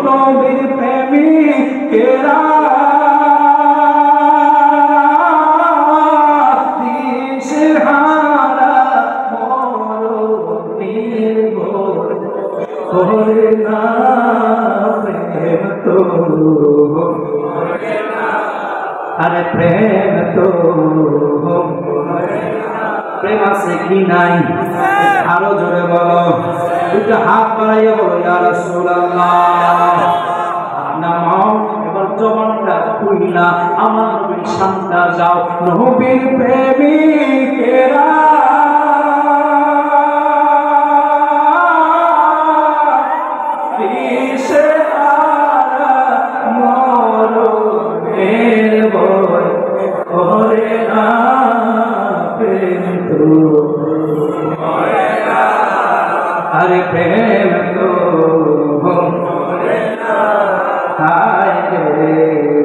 নবীর প্রেমিকেরা দিশেহারা মরণের ভোর করে না প্রেম তো আরে প্রেম তো প্রেম আছে কি নাই আরো জোরে বলো দুটো হাত বাড়াইয়া বলো ইয়া রাসূলুল্লাহ নামাও এবার জবানটা খুইলা আমার নবীর সামনে যাও নবীর প্রেমিকেরা দিশেহারা মরণের ভয় করে না প্রেম তো আরে প্রেম তো হায় রে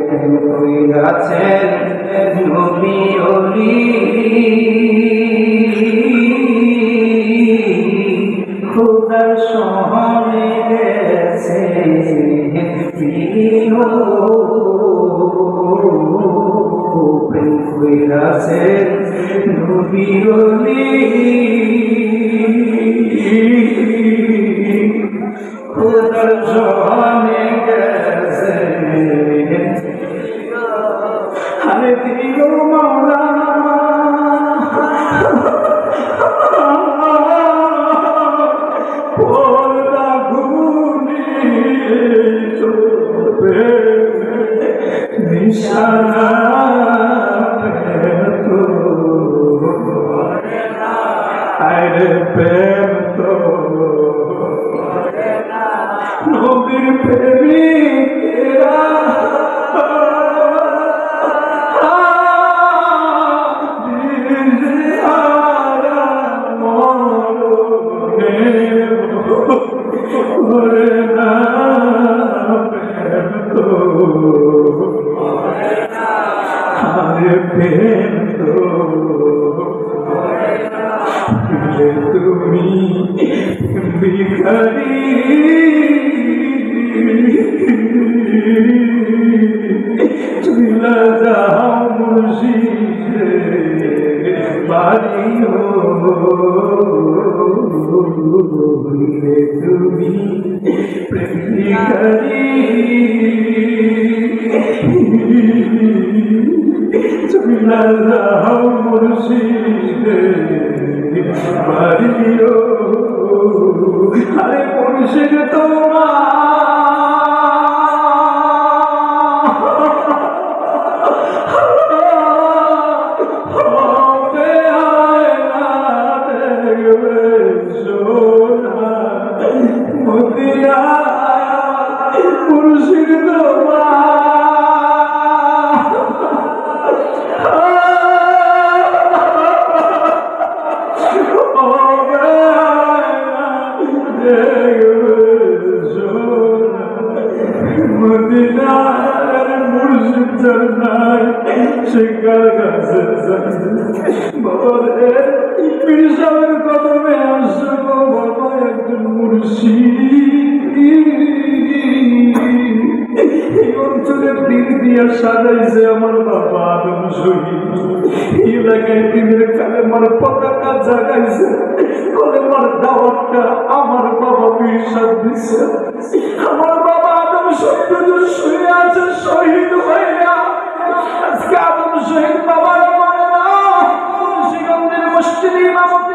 প্রেম কইরাছেন নবী ওলি খোদার সহনে গেছে প্রেম কইরাছেন নবী ওলি খোদার সহনে গেছে আরে দিও মাওলা পর্দা ঘুরিয়ে চলবে নিশানা প্রেম তো আরে প্রেম তো নবীর প্রেমিকেরা দিশেহারা মরণের ভয় না প্রেম তো আরে প্রেম তো তুমি ভিখারি চলে যাও মুর্শিদের বাড়ি হইলে তুমি প্রেমিকারি চলে যাও মুর্শিদের বাড়ি আরে মুর্শিদ তোমার মুর্শিদ মদিনার মুর্শিদ জানাই শিকার কাছে বাবা রে পীর কদমে আসবো বাবা একজন মুর্শিদ এই অঞ্চলের দিক দিয়া সাজাইছে আমার বাবা আদম শহীদ এলাকায় দিনের কালেমার পতাকা জাগাইছে কলেমার দাওয়াতটা আমার বাবা পীর সাহেব দিছে আমার বাবা আদম শহীদ শুয়ে আছে শহীদ হইয়া আজকে আদম শহীদ বাবার মানে না মুন্সিগঞ্জের মসজিদে ইমামতি